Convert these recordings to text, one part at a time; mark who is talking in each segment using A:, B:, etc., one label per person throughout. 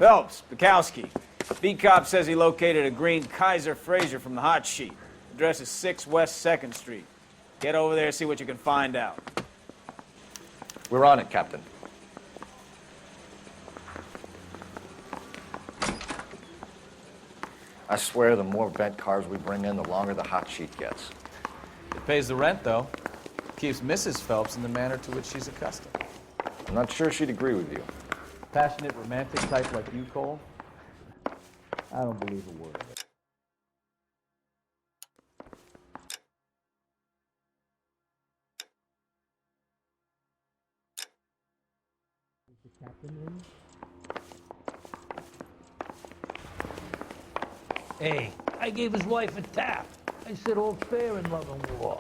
A: Phelps, Bukowski. B-Cop says he located a green Kaiser Frazer from the hot sheet. Address is 6 West 2nd Street. Get over there, see what you can find out.
B: We're on it, Captain. I swear the more bent cars we bring in, the longer the hot sheet gets.
C: It pays the rent, though. Keeps Mrs. Phelps in the manner to which she's accustomed.
B: I'm not sure she'd agree with you.
C: Passionate, romantic type like you, Cole? I don't believe a word of it.
D: Is the captain in? Hey, I gave his wife a tap. I said all's fair in love and war.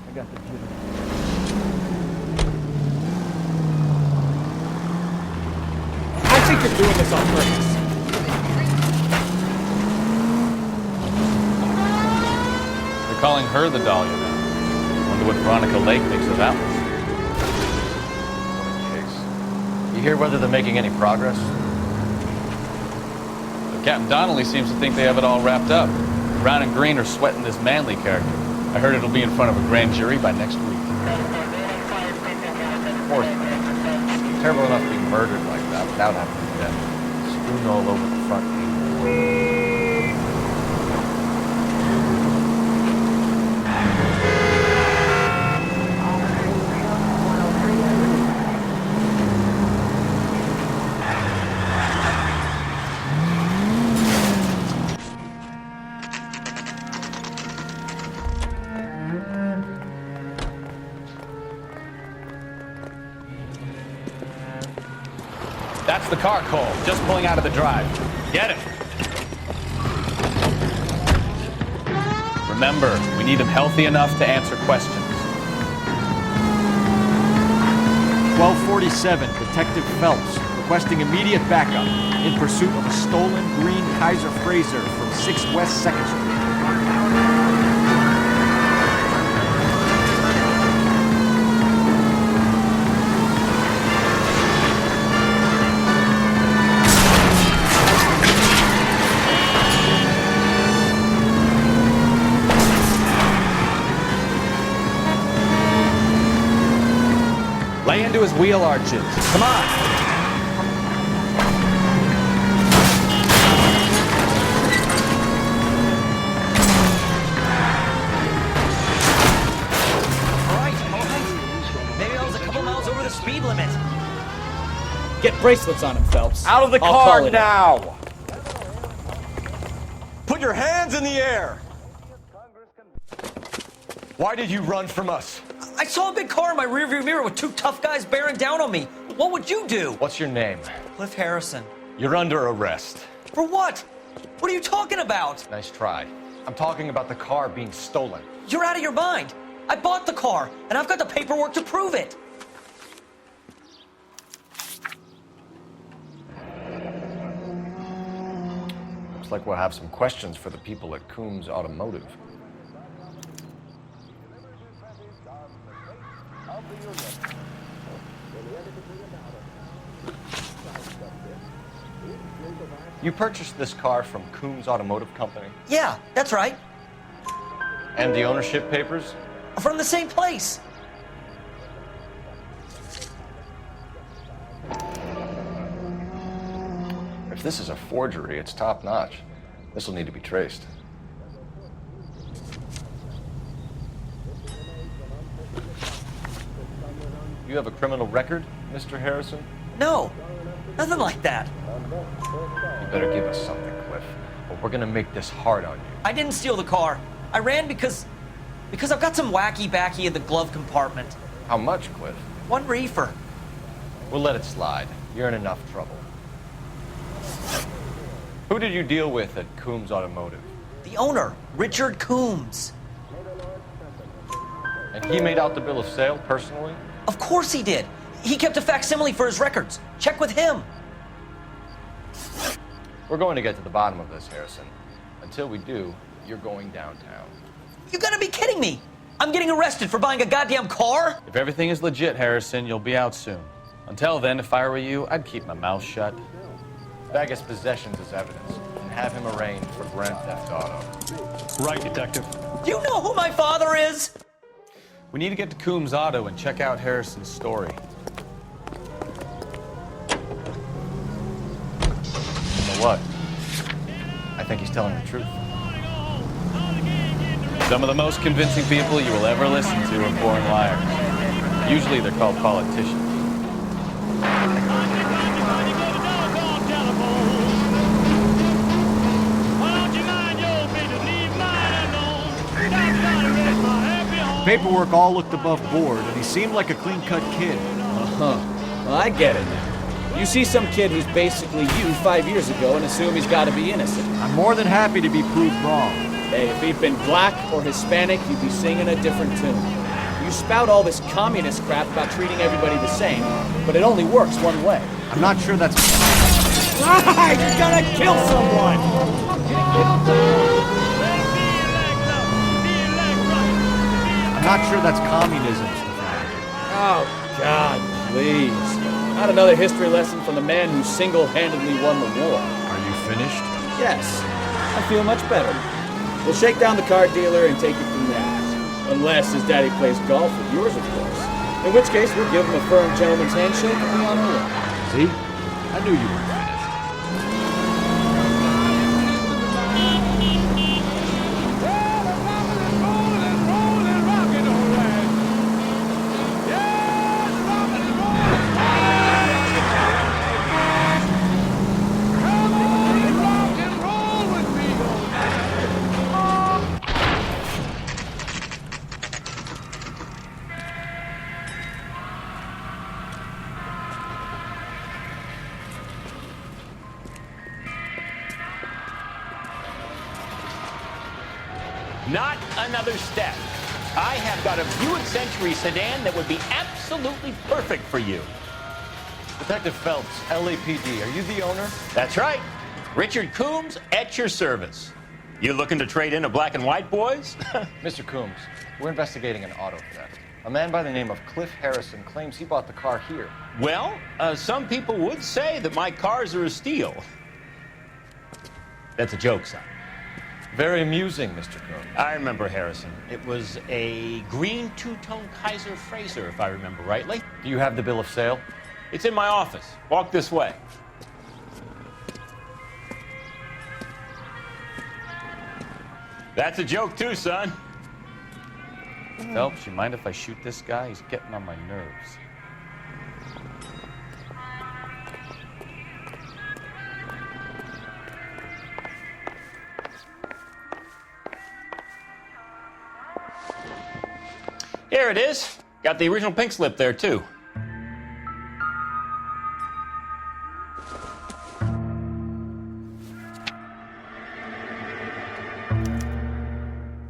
C: I got the jitters.
A: I think you're doing this on purpose.
C: They're calling her the Dahlia now. Wonder what Veronica Lake thinks of that one.
B: What a case. You hear whether they're making any progress?
C: But Captain Donnelly seems to think they have it all wrapped up. Brown and Green are sweating this Manley character. I heard it'll be in front of a grand jury by next week.
B: Poor thing. Terrible enough to be murdered like that without having to do that. Strewn all over the front page.
C: That's the car, Cole. Just pulling out of the drive. Get him. Remember, we need him healthy enough to answer questions.
E: 1247, Detective Phelps, requesting immediate backup in pursuit of a stolen green Kaiser Frazer from 6 West 2nd Street.
C: Lay into his wheel arches. Come on.
F: Maybe I was a couple miles over the speed limit.
A: Get bracelets on him, Phelps.
B: Out of the
A: I'll call
B: car
A: it
B: now! Put your hands in the air! Why did you run from us?
F: I saw a big car in my rearview mirror with two tough guys bearing down on me. What would you do?
B: What's your name?
F: Cliff Harrison.
B: You're under arrest.
F: For what? What are you talking about?
B: Nice try. I'm talking about the car being stolen.
F: You're out of your mind. I bought the car, and I've got the paperwork to prove it.
B: Looks like we'll have some questions for the people at Coombs Automotive. You purchased this car from Coombs Automotive Company?
F: Yeah, that's right.
B: And the ownership papers?
F: From the same place.
B: If this is a forgery, it's top-notch. This will need to be traced. You have a criminal record, Mr. Harrison?
F: No, nothing like that.
B: You better give us something, Cliff, or we're gonna make this hard on you.
F: I didn't steal the car. I ran because I've got some wacky-backy in the glove compartment.
B: How much, Cliff?
F: 1 reefer.
B: We'll let it slide. You're in enough trouble. Who did you deal with at Coombs Automotive?
F: The owner, Richard Coombs.
B: And he made out the bill of sale personally?
F: Of course he did. He kept a facsimile for his records. Check with him.
B: We're going to get to the bottom of this, Harrison. Until we do, you're going downtown.
F: You gotta be kidding me. I'm getting arrested for buying a goddamn car?
C: If everything is legit, Harrison, you'll be out soon. Until then, if I were you, I'd keep my mouth shut.
B: Bag his possessions as evidence and have him arraigned for grand theft auto.
G: Right, Detective.
F: Do you know who my father is?
C: We need to get to Coombs Auto and check out Harrison's story.
B: You know what? I think he's telling the truth.
C: Some of the most convincing people you will ever listen to are born liars. Usually they're called politicians.
E: Paperwork all looked above board, and he seemed like a clean-cut kid.
A: Well, I get it now. You see some kid who's basically you 5 years ago and assume he's got to be innocent.
E: I'm more than happy to be proved wrong.
A: Hey, if he'd been black or Hispanic, you'd be singing a different tune. You spout all this communist crap about treating everybody the same, but it only works one way.
E: I'm not sure that's...
A: Ah, you're gonna kill someone!
E: I'm not sure that's communism, Stefan.
A: Oh, God, please. Not another history lesson from the man who single-handedly won the war.
E: Are you finished?
A: Yes, I feel much better. We'll shake down the car dealer and take it from there. Unless his daddy plays golf with yours, of course. In which case, we'll give him a firm gentleman's handshake and be on our way.
E: See? I knew you were finished.
H: Not another step. I have got a Buick Century sedan that would be absolutely perfect for you.
B: Detective Phelps, LAPD, are you the owner?
H: That's right. Richard Coombs at your service. You looking to trade in a black and white, boys?
B: Mr. Coombs, we're investigating an auto theft. A man by the name of Cliff Harrison claims he bought the car here.
H: Well, some people would say that my cars are a steal. That's a joke, son.
B: Very amusing, Mr. Coombs.
H: I remember Harrison. It was a green two-tone Kaiser Frazer, if I remember rightly.
B: Do you have the bill of sale?
H: It's in my office. Walk this way. That's a joke too, son.
C: Phelps, you mind if I shoot this guy? He's getting on my nerves.
H: Here it is. Got the original pink slip there, too.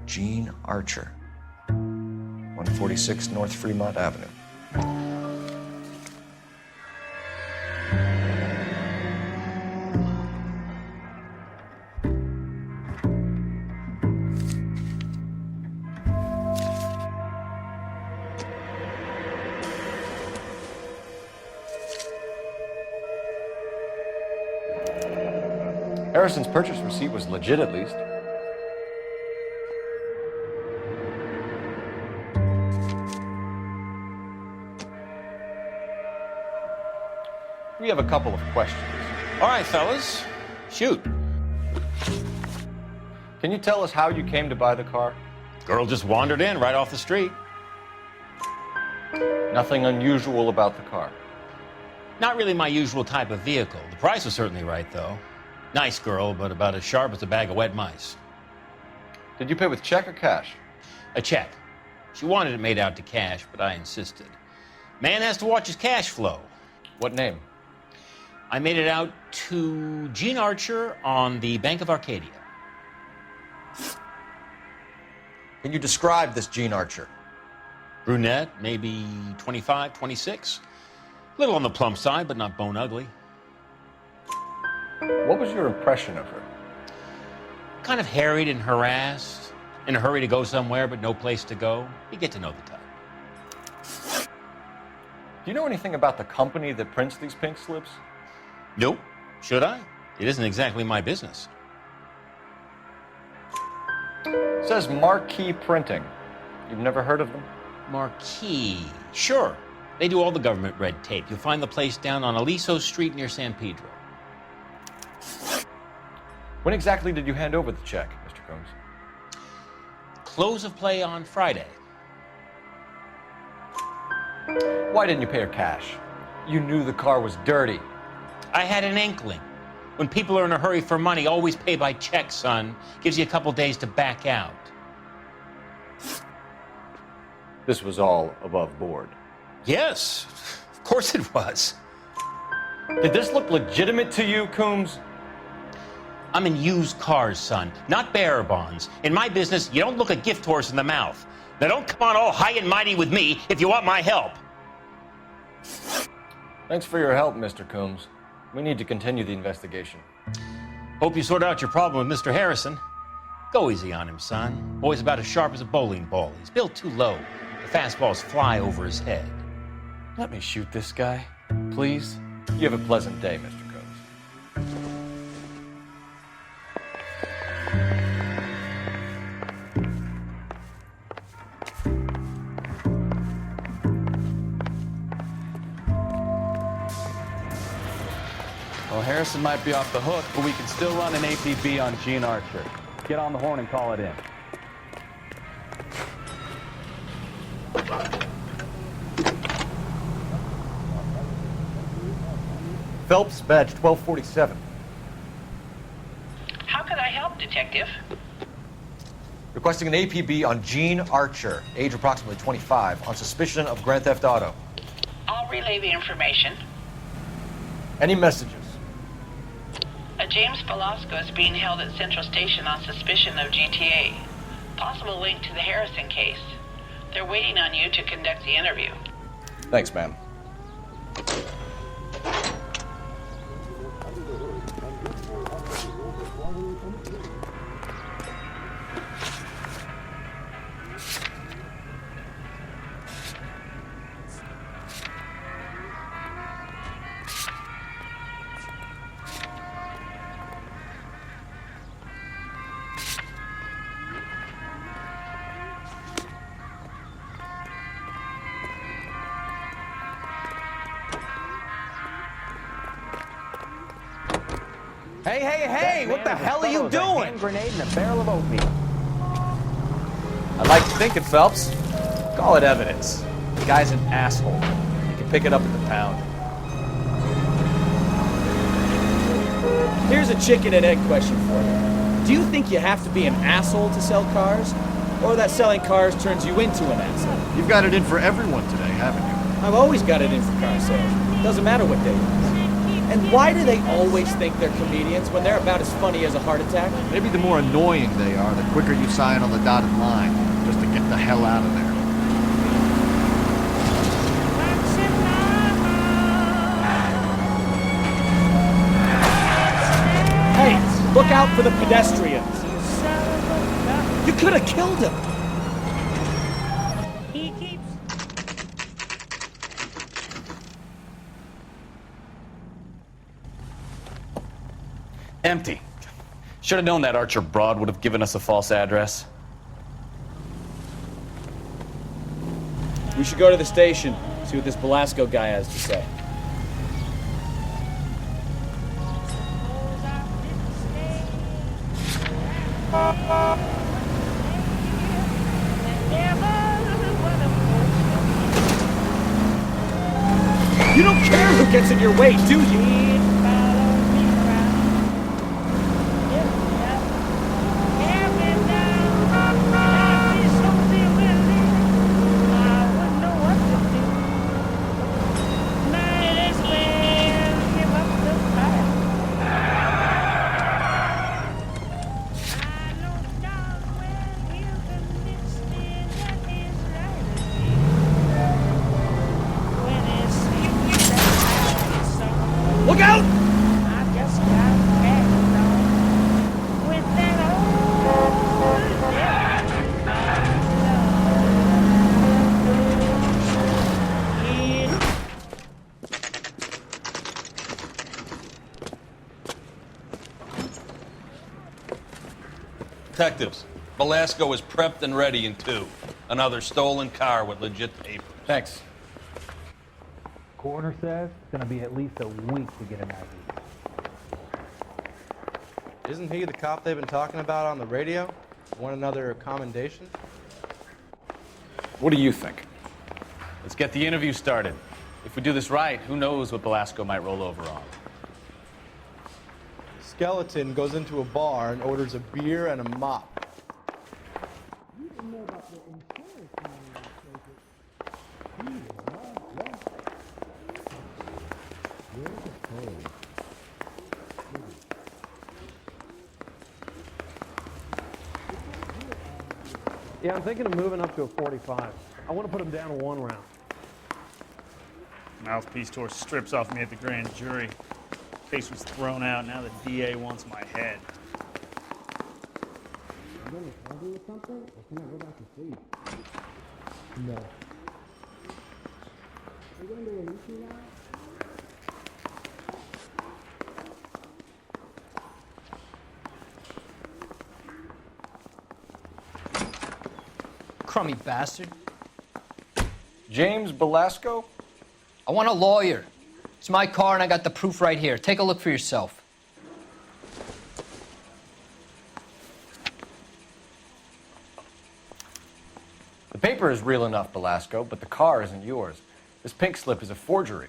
B: Gene Archer, 146 North Fremont Avenue. Harrison's purchase receipt was legit, at least. We have a couple of questions.
H: All right, fellas. Shoot.
B: Can you tell us how you came to buy the car?
H: Girl just wandered in right off the street.
B: Nothing unusual about the car.
H: Not really my usual type of vehicle. The price was certainly right, though. Nice girl, but about as sharp as a bag of wet mice.
B: Did you pay with check or cash?
H: A check. She wanted it made out to cash, but I insisted. Man has to watch his cash flow.
B: What name?
H: I made it out to Gene Archer on the Bank of Arcadia.
B: Can you describe this Gene Archer?
H: Brunette, maybe 25, 26. A little on the plump side, but not bone ugly.
B: What was your impression of her?
H: Kind of harried and harassed. In a hurry to go somewhere, but no place to go? You get to know the type.
B: Do you know anything about the company that prints these pink slips?
H: Nope. Should I? It isn't exactly my business.
B: It says Marquee Printing. You've never heard of them?
H: Marquee. Sure. They do all the government red tape. You'll find the place down on Aliso Street near San Pedro.
B: When exactly did you hand over the check, Mr. Combs?
H: Close of play on Friday.
B: Why didn't you pay her cash? You knew the car was dirty.
H: I had an inkling. When people are in a hurry for money, always pay by check, son. Gives you a couple days to back out.
B: This was all above board.
H: Yes, of course it was.
B: Did this look legitimate to you, Coombs?
H: I'm in used cars, son, not bearer bonds. In my business, you don't look a gift horse in the mouth. Now don't come on all high and mighty with me if you want my help.
B: Thanks for your help, Mr. Coombs. We need to continue the investigation.
H: Hope you sort out your problem with Mr. Harrison. Go easy on him, son. Boy's about as sharp as a bowling ball. He's built too low. The fastballs fly over his head.
B: Let me shoot this guy, please. You have a pleasant day, Mr. Combs.
C: Well, Harrison might be off the hook, but we can still run an APB on Gene Archer. Get on the horn and call it in.
B: Phelps, badge 1247.
G: How can I help, Detective?
B: Requesting an APB on Gene Archer, age approximately 25, on suspicion of grand theft auto.
G: I'll relay the information.
B: Any messages?
G: A James Velasco is being held at Central Station on suspicion of GTA. Possible link to the Harrison case. They're waiting on you to conduct the interview.
B: Thanks, ma'am.
F: Hey, what the hell are you doing?
H: Hand grenade and a barrel of oatmeal.
E: I like to think it, Phelps. Call it evidence. The guy's an asshole. You can pick it up at the pound.
A: Here's a chicken and egg question for you. Do you think you have to be an asshole to sell cars? Or that selling cars turns you into an asshole?
E: You've got it in for everyone today, haven't you?
A: I've always got it in for car sales. Doesn't matter what day it is. And why do they always think they're comedians when they're about as funny as a heart attack?
E: Maybe the more annoying they are, the quicker you sign on the dotted line, just to get the hell out of there.
A: Hey, look out for the pedestrians. You could have killed him.
C: Empty. Should have known that Archer broad would have given us a false address.
A: We should go to the station, see what this Velasco guy has to say. You don't care who gets in your way, do you? Look
I: Detectives, Velasco is prepped and ready in 2. Another stolen car with legit papers.
C: Thanks.
D: Coroner says it's gonna be at least a week to get an ID.
J: Isn't he the cop they've been talking about on the radio? Want another commendation?
E: What do you think?
C: Let's get the interview started. If we do this right, who knows what Velasco might roll over on.
J: Skeleton goes into a bar and orders a beer and a mop.
K: Yeah, I'm thinking of moving up to a 45. I want to put him down to 1 round.
L: Mouthpiece tore strips off me at the grand jury. Case was thrown out. Now the DA wants my head.
K: You going to argue with something, or can I go back to sleep? No. Are you going to release me now?
F: Crummy bastard.
E: James Velasco?
F: I want a lawyer. It's my car and I got the proof right here. Take a look for yourself.
E: The paper is real enough, Velasco, but the car isn't yours. This pink slip is a forgery.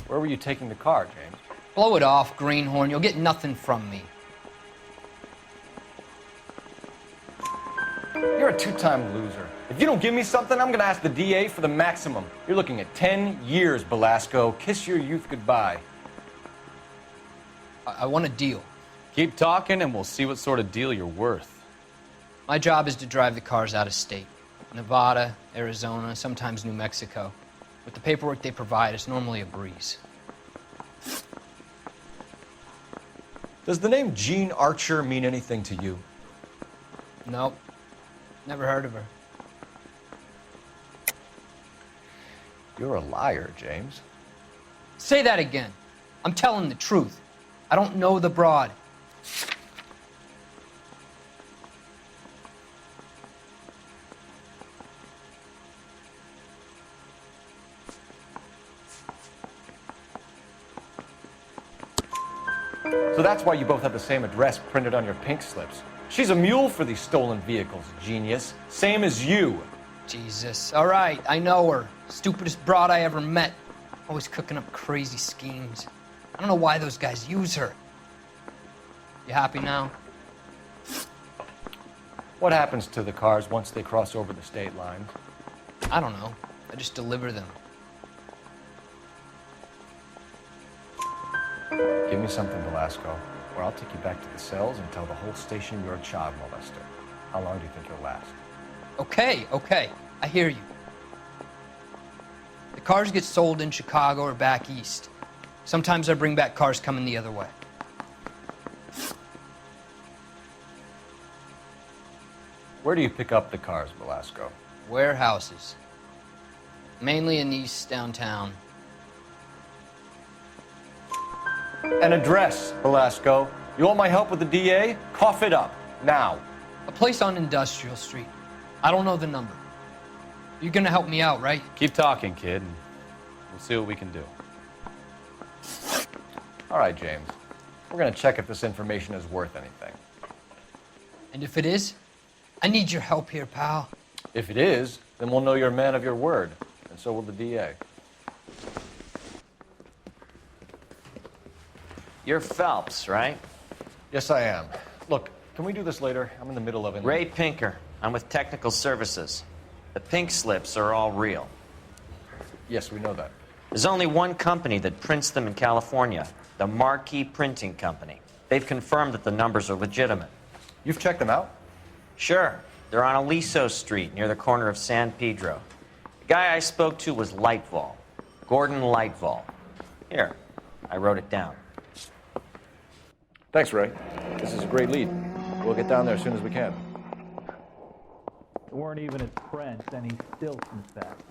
E: Where were you taking the car, James?
F: Blow it off, greenhorn. You'll get nothing from me.
E: You're a two-time loser. If you don't give me something, I'm gonna ask the DA for the maximum. You're looking at 10 years, Velasco. Kiss your youth goodbye.
F: I want a deal.
C: Keep talking and we'll see what sort of deal you're worth.
F: My job is to drive the cars out of state. Nevada, Arizona, sometimes New Mexico. With the paperwork they provide, it's normally a breeze.
E: Does the name Jean Archer mean anything to you?
F: Nope. Never heard of her.
E: You're a liar, James.
F: Say that again. I'm telling the truth. I don't know the broad.
E: So that's why you both have the same address printed on your pink slips. She's a mule for these stolen vehicles, genius. Same as you.
F: Jesus. All right, I know her. Stupidest broad I ever met. Always cooking up crazy schemes. I don't know why those guys use her. You happy now?
E: What happens to the cars once they cross over the state lines?
F: I don't know. I just deliver them.
E: Give me something, Velasco, or I'll take you back to the cells and tell the whole station you're a child molester. How long do you think you'll last?
F: Okay. I hear you. The cars get sold in Chicago or back east. Sometimes I bring back cars coming the other way.
E: Where do you pick up the cars, Velasco?
F: Warehouses. Mainly in East downtown.
E: An address, Velasco. You want my help with the DA? Cough it up, now.
F: A place on Industrial Street. I don't know the number. You're gonna help me out, right?
C: Keep talking, kid, and we'll see what we can do.
E: All right, James. We're gonna check if this information is worth anything.
F: And if it is, I need your help here, pal.
E: If it is, then we'll know you're a man of your word, and so will the DA.
M: You're Phelps, right?
E: Yes, I am. Look, can we do this later? I'm in the middle of it.
M: Ray Pinker. I'm with Technical Services. The pink slips are all real.
E: Yes, we know that.
M: There's only one company that prints them in California, the Marquee Printing Company. They've confirmed that the numbers are legitimate.
E: You've checked them out?
M: Sure. They're on Aliso Street, near the corner of San Pedro. The guy I spoke to was Lightval. Gordon Lightval. Here, I wrote it down.
E: Thanks, Ray. This is a great lead. We'll get down there as soon as we can.
D: weren't even his prints, and he still confessed.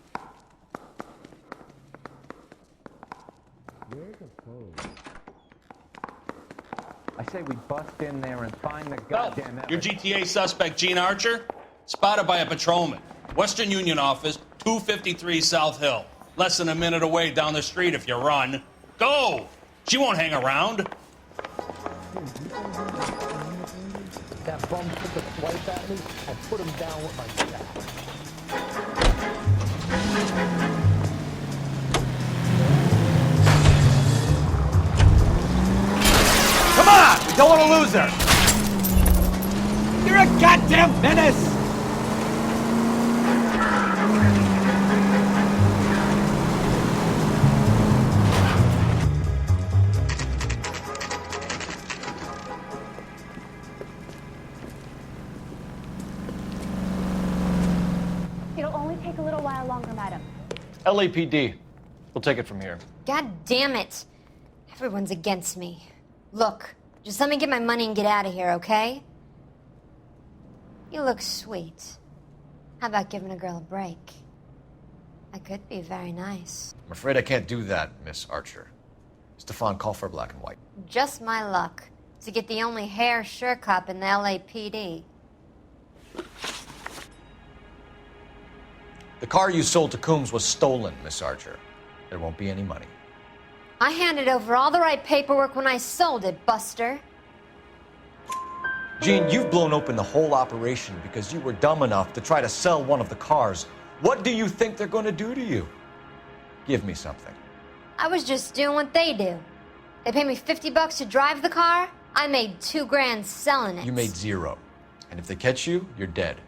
K: Where's the phone?
B: I say we bust in there and find the goddamn
I: Your GTA suspect, Gene Archer, spotted by a patrolman. Western Union office, 253 South Hill. Less than a minute away down the street if you run. Go! She won't hang around.
D: That bum took a swipe at me. I put him down with my staff.
E: Come on! We don't want to lose her! You're a goddamn menace!
N: It'll only take a little while longer, madam.
C: LAPD. We'll take it from here.
N: God damn it. Everyone's against me. Look, just let me get my money and get out of here, okay? You look sweet. How about giving a girl a break? I could be very nice.
E: I'm afraid I can't do that, Miss Archer. Stefan, call for black and white.
N: Just my luck to get the only hair sure cop in the LAPD.
E: The car you sold to Coombs was stolen, Miss Archer. There won't be any money.
N: I handed over all the right paperwork when I sold it, Buster.
E: Gene, you've blown open the whole operation because you were dumb enough to try to sell one of the cars. What do you think they're going to do to you? Give me something.
N: I was just doing what they do. They paid me $50 to drive the car. I made $2 grand selling it.
E: You made zero. And if they catch you, you're dead.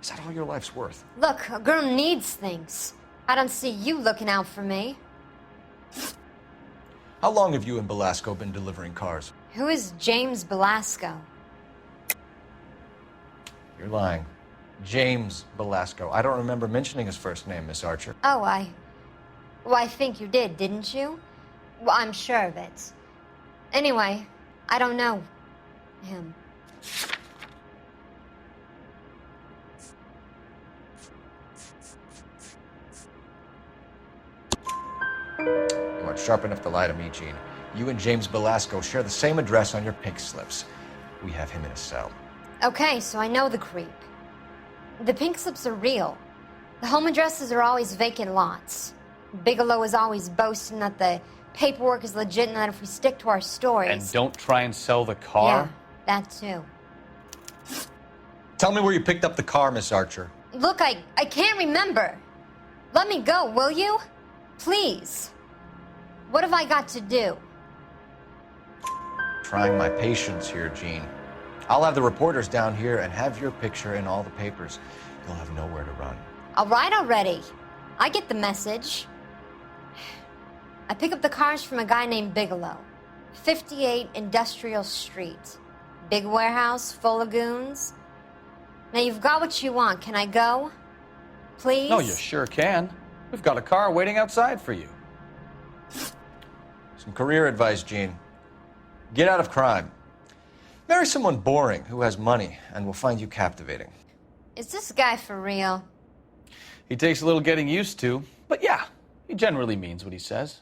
E: Is that all your life's worth?
N: Look, a girl needs things. I don't see you looking out for me.
E: How long have you and Belasco been delivering cars?
N: Who is James Belasco?
E: You're lying. James Belasco. I don't remember mentioning his first name, Miss Archer.
N: Oh, I think you did, didn't you? Well, I'm sure of it. Anyway, I don't know him.
E: You aren't sharp enough to lie to me, Gene. You and James Belasco share the same address on your pink slips. We have him in a cell.
N: Okay, so I know the creep. The pink slips are real. The home addresses are always vacant lots. Bigelow is always boasting that the paperwork is legit and that if we stick to our stories...
C: And don't try and sell the car?
N: Yeah, that too.
E: Tell me where you picked up the car, Miss Archer.
N: Look, I can't remember. Let me go, will you? Please. What have I got to do?
E: Trying my patience here, Gene. I'll have the reporters down here and have your picture in all the papers. You'll have nowhere to run.
N: All right already. I get the message. I pick up the cars from a guy named Bigelow. 58 Industrial Street. Big warehouse full of goons. Now you've got what you want. Can I go? Please?
C: No, you sure can. We've got a car waiting outside for you.
E: Some career advice, Gene. Get out of crime. Marry someone boring who has money and will find you captivating.
N: Is this guy for real?
C: He takes a little getting used to, but yeah, he generally means what he says.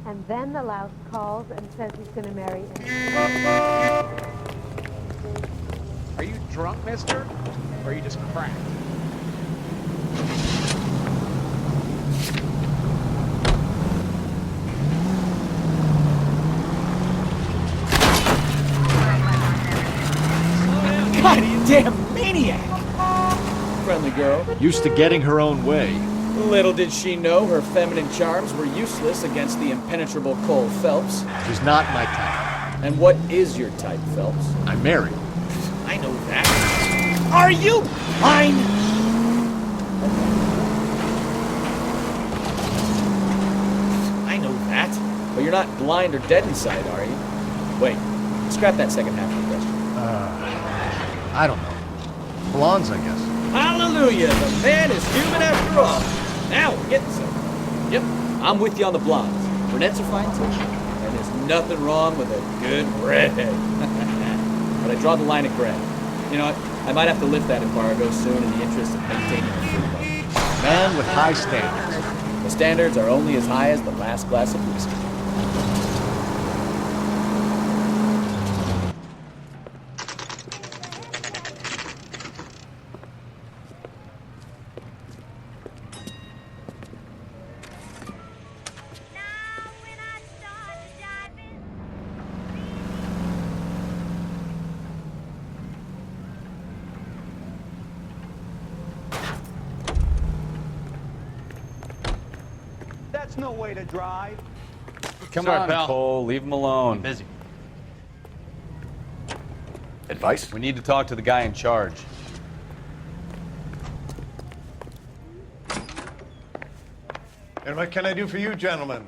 O: And then the louse calls and says he's going to marry him.
P: Are you drunk, mister? Or are you just cracked?
E: Goddamn maniac!
A: Friendly girl.
E: Used to getting her own way.
A: Little did she know her feminine charms were useless against the impenetrable Cole Phelps.
E: She's not my type.
A: And what is your type, Phelps?
E: I'm married.
A: I know that. Are you blind? I know that. But you're not blind or dead inside, are you? Wait, scrap that second half of the question.
B: I don't know. Blondes, I guess.
A: Hallelujah! The man is human after all. Now we're getting somewhere. Yep, I'm with you on the blondes. Brunettes are fine too. And there's nothing wrong with a good redhead. But I draw the line at gray. You know what? I might have to lift that embargo soon in the interest of maintaining our freedom.
B: Man with high standards.
A: The standards are only as high as the last glass of whiskey.
Q: That's no way to drive.
C: Come Sorry, on, pal. Cole. Leave him alone.
F: I'm busy.
C: Advice? We need to talk to the guy in charge.
R: And what can I do for you, gentlemen?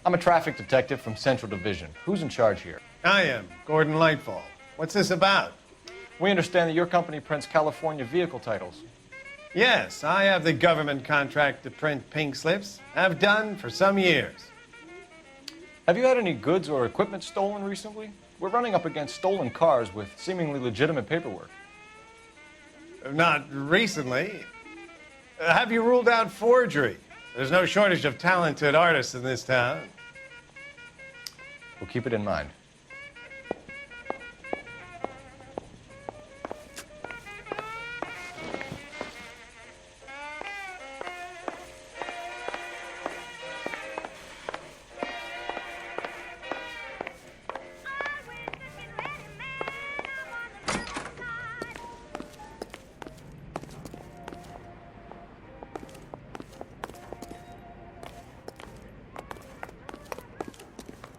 E: I'm a traffic detective from Central Division. Who's in charge here?
R: I am, Gordon Lightfall. What's this about?
E: We understand that your company prints California vehicle titles.
R: Yes, I have the government contract to print pink slips. Have done for some years.
E: Have you had any goods or equipment stolen recently? We're running up against stolen cars with seemingly legitimate paperwork.
R: Not recently. Have you ruled out forgery? There's no shortage of talented artists in this town.
E: We'll keep it in mind.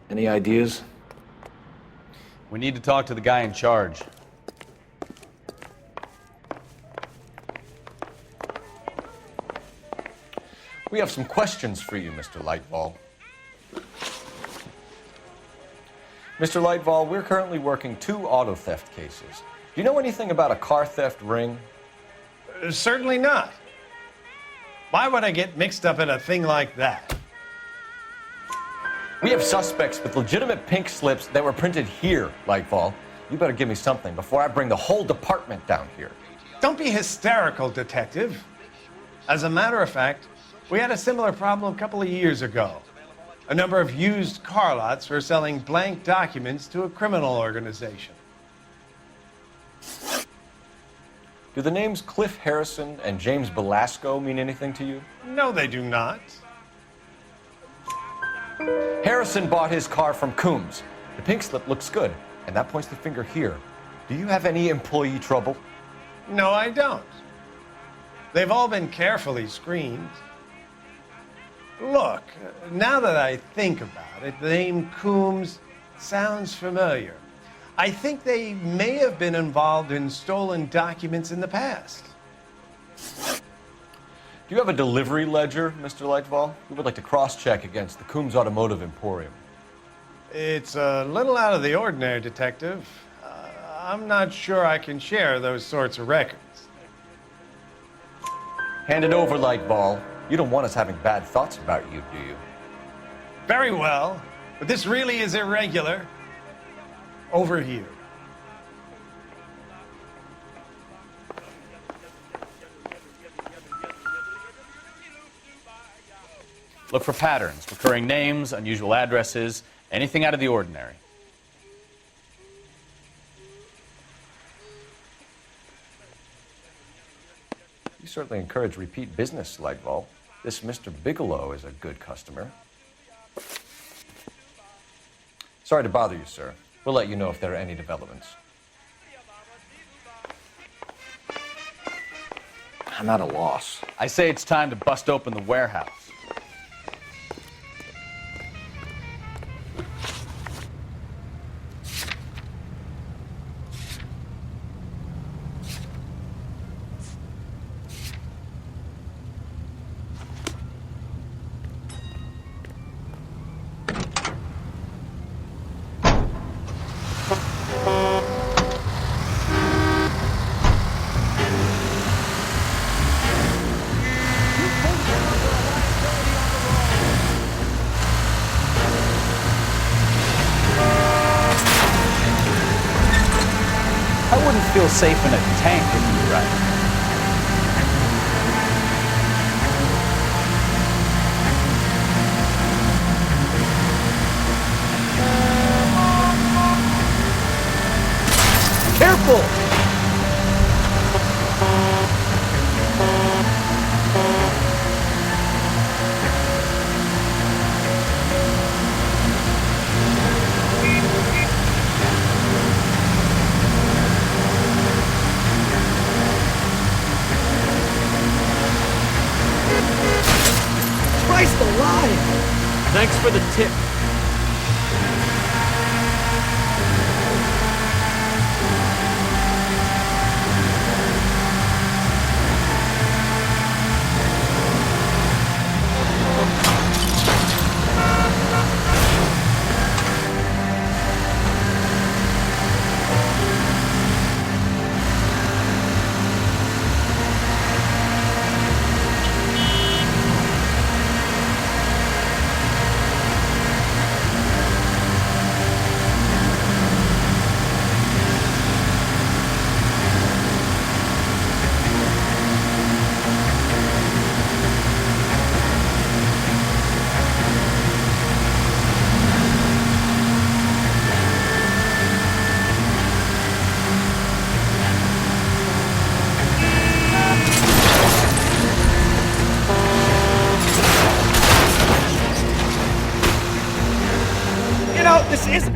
A: Any ideas?
C: We need to talk to the guy in charge.
E: We have some questions for you, Mr. Lightfall. Mr. Lightfall, we're currently working 2 auto theft cases. Do you know anything about a car theft ring?
R: Certainly not. Why would I get mixed up in a thing like that?
E: We have suspects with legitimate pink slips that were printed here, Lightfall. You better give me something before I bring the whole department down here.
R: Don't be hysterical, Detective. As a matter of fact, we had a similar problem a couple of years ago. A number of used car lots were selling blank documents to a criminal organization.
E: Do the names Cliff Harrison and James Belasco mean anything to you?
R: No, they do not.
E: Harrison bought his car from Coombs. The pink slip looks good, and that points the finger here. Do you have any employee trouble?
R: No, I don't. They've all been carefully screened. Look, now that I think about it, the name Coombs sounds familiar. I think they may have been involved in stolen documents in the past.
E: Do you have a delivery ledger, Mr. Lightfall? We would like to cross-check against the Coombs Automotive Emporium.
R: It's a little out of the ordinary, Detective. I'm not sure I can share those sorts of records.
E: Hand it over, Lightfall. You don't want us having bad thoughts about you, do you?
R: Very well, but this really is irregular. Over here.
C: Look for patterns, recurring names, unusual addresses, anything out of the ordinary.
E: You certainly encourage repeat business, Lightfall. This Mr. Bigelow is a good customer. Sorry to bother you, sir. We'll let you know if there are any developments.
C: I'm at a loss. I say it's time to bust open the warehouse. safe in a tank with you, right?
A: Careful! Christ alive! Thanks for the tip. This is...
R: I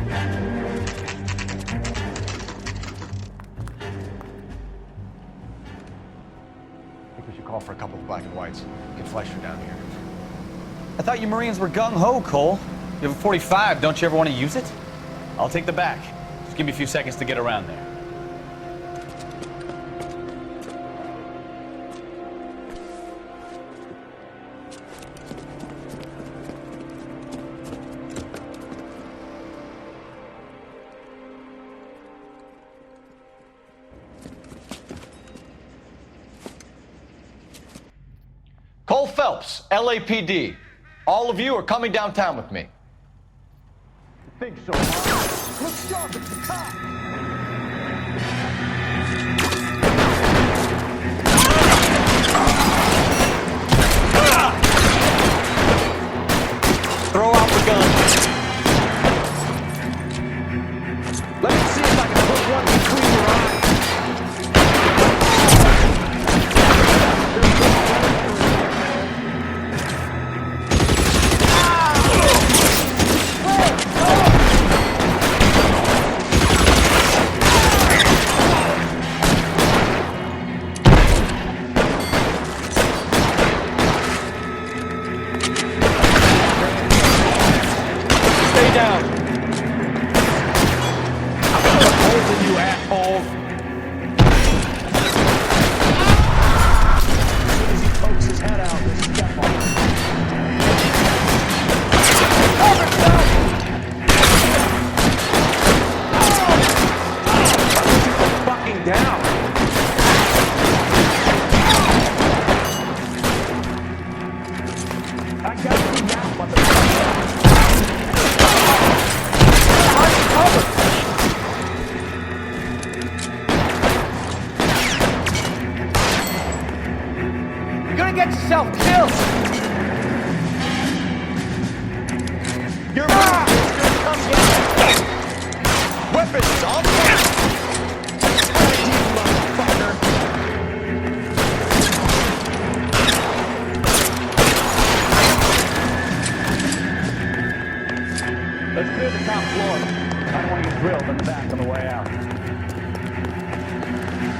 R: think we should call for a couple of black and whites. Get Fleischer down here.
C: I thought you Marines were gung-ho, Cole. You have a 45, don't you ever want to use it? I'll take the back. Just give me a few seconds to get around there.
E: Cole Phelps, LAPD. All of you are coming downtown with me.
Q: Think so, huh? Look sharp, it's the cop!
E: Throw out the gun.
Q: Let me see if I can put one between your eyes.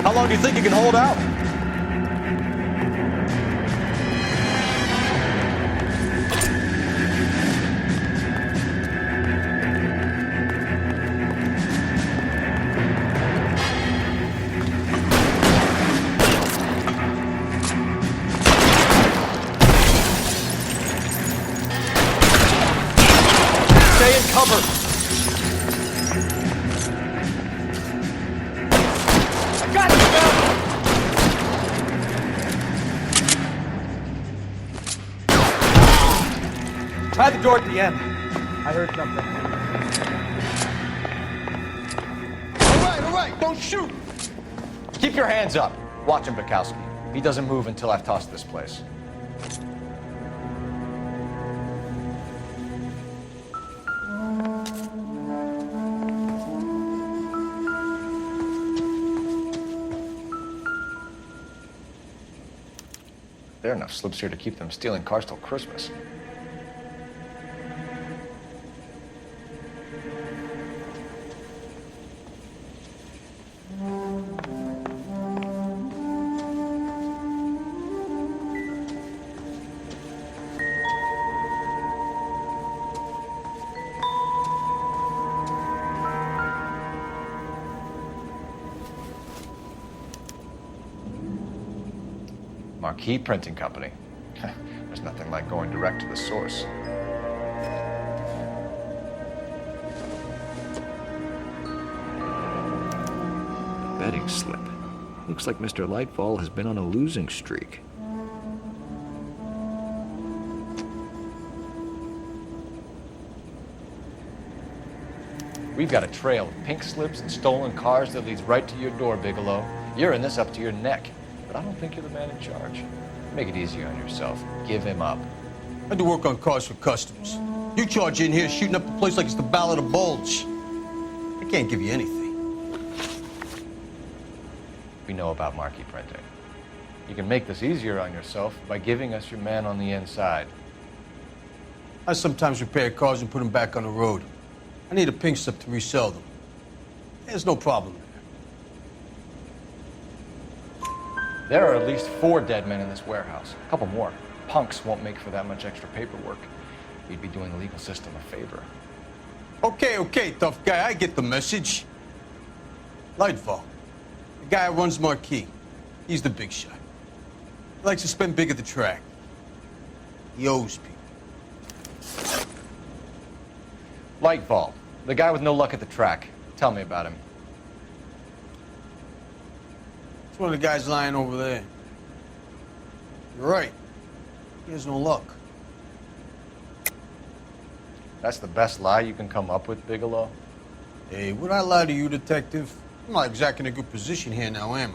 E: How long do you think you can hold out? Stay in cover.
J: Try the door at the end. I heard something.
Q: All right, don't shoot!
E: Keep your hands up. Watch him, Bukowski. He doesn't move until I've tossed this place. There are enough slips here to keep them stealing cars till Christmas. Marquee Printing Company. There's nothing like going direct to the source. Betting slip. Looks like Mr. Lightfall has been on a losing streak. We've got a trail of pink slips and stolen cars that leads right to your door, Bigelow. You're in this up to your neck. But I don't think you're the man in charge. Make it easier on yourself. Give him up.
S: I do work on cars for customers. You charge in here shooting up the place like it's the Ballad of Bulge. I can't give you anything.
E: We know about marquee printing. You can make this easier on yourself by giving us your man on the inside.
S: I sometimes repair cars and put them back on the road. I need a pink slip to resell them. There's no problem.
E: There are at least 4 dead men in this warehouse. A couple more. Punks won't make for that much extra paperwork. We'd be doing the legal system a favor.
S: Okay, tough guy. I get the message. Lightfall, the guy who runs Marquee. He's the big shot. He likes to spend big at the track. He owes people.
E: Lightfall, the guy with no luck at the track. Tell me about him.
S: It's one of the guys lying over there. You're right. He has no luck.
E: That's the best lie you can come up with, Bigelow?
S: Hey, would I lie to you, detective? I'm not exactly in a good position here now, am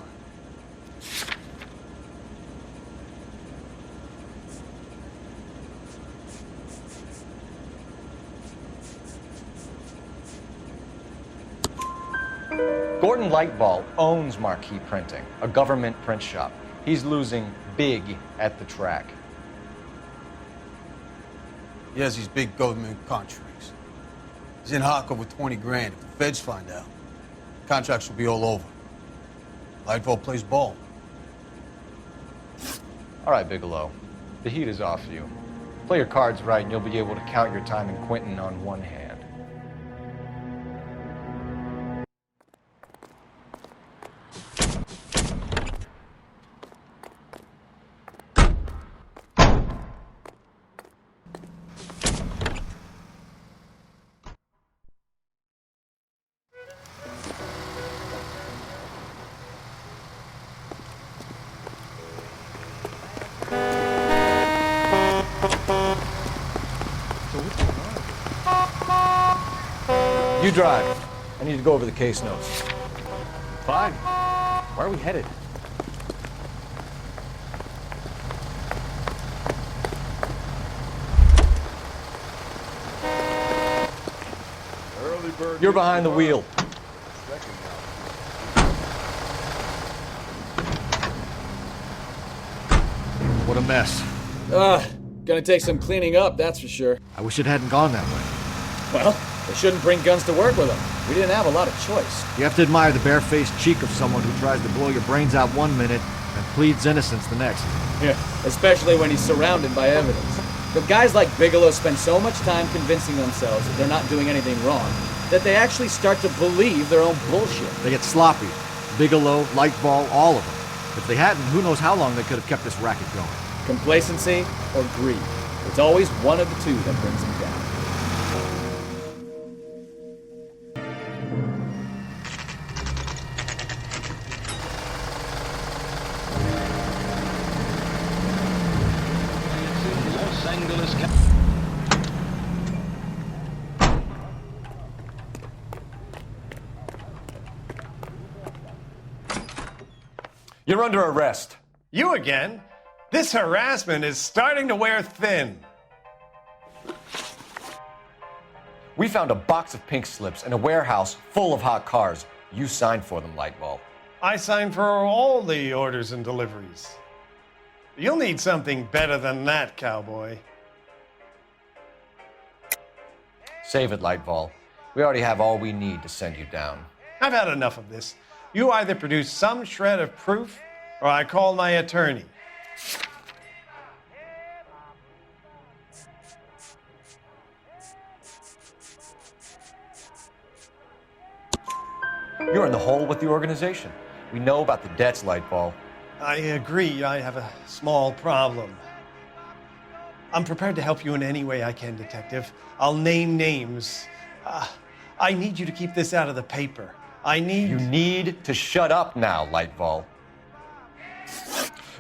E: Gordon Lightball owns Marquee Printing, a government print shop. He's losing big at the track.
S: He has these big government contracts. He's in hock over 20 grand. If the feds find out, contracts will be all over. Lightfall plays ball.
E: All right, Bigelow. The heat is off you. Play your cards right and you'll be able to count your time in Quentin on one hand. You drive. I need to go over the case notes.
C: Fine. Where are we headed?
E: You're behind the wheel. What a mess.
A: Gonna take some cleaning up, that's for sure.
E: I wish it hadn't gone that way.
A: Well, they shouldn't bring guns to work with them. We didn't have a lot of choice.
E: You have to admire the barefaced cheek of someone who tries to blow your brains out one minute and pleads innocence the next.
A: Yeah, especially when he's surrounded by evidence. But guys like Bigelow spend so much time convincing themselves that they're not doing anything wrong that they actually start to believe their own bullshit.
E: They get sloppy. Bigelow, Lightball, all of them. If they hadn't, who knows how long they could have kept this racket going.
A: Complacency or greed. It's always one of the two that brings them down.
E: You're under arrest.
R: You again? This harassment is starting to wear thin.
E: We found a box of pink slips in a warehouse full of hot cars. You signed for them, Lightball.
R: I signed for all the orders and deliveries. You'll need something better than that, cowboy.
E: Save it, Lightball. We already have all we need to send you down.
R: I've had enough of this. You either produce some shred of proof, or I call my attorney.
E: You're in the hole with the organization. We know about the debts, Lightball.
R: I agree. I have a small problem. I'm prepared to help you in any way I can, Detective. I'll name names. I need you to keep this out of the paper.
E: You need to shut up now, Lightball.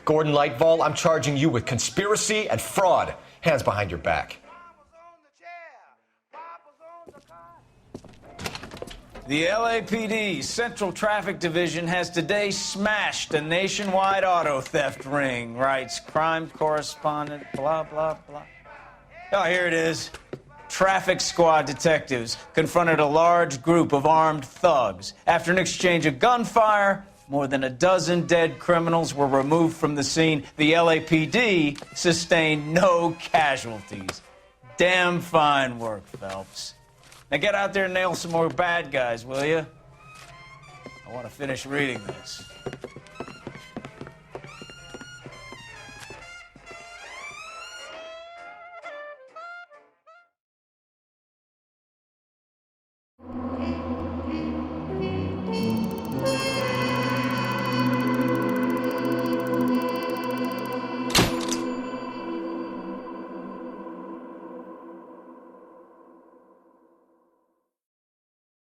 E: Gordon Lightball, I'm charging you with conspiracy and fraud. Hands behind your back.
C: The LAPD Central Traffic Division has today smashed a nationwide auto theft ring, writes crime correspondent, blah, blah, blah. Oh, here it is. Traffic squad detectives confronted a large group of armed thugs. After an exchange of gunfire, more than a dozen dead criminals were removed from the scene. The LAPD sustained no casualties. Damn fine work, Phelps. Now get out there and nail some more bad guys, will you? I want to finish reading this.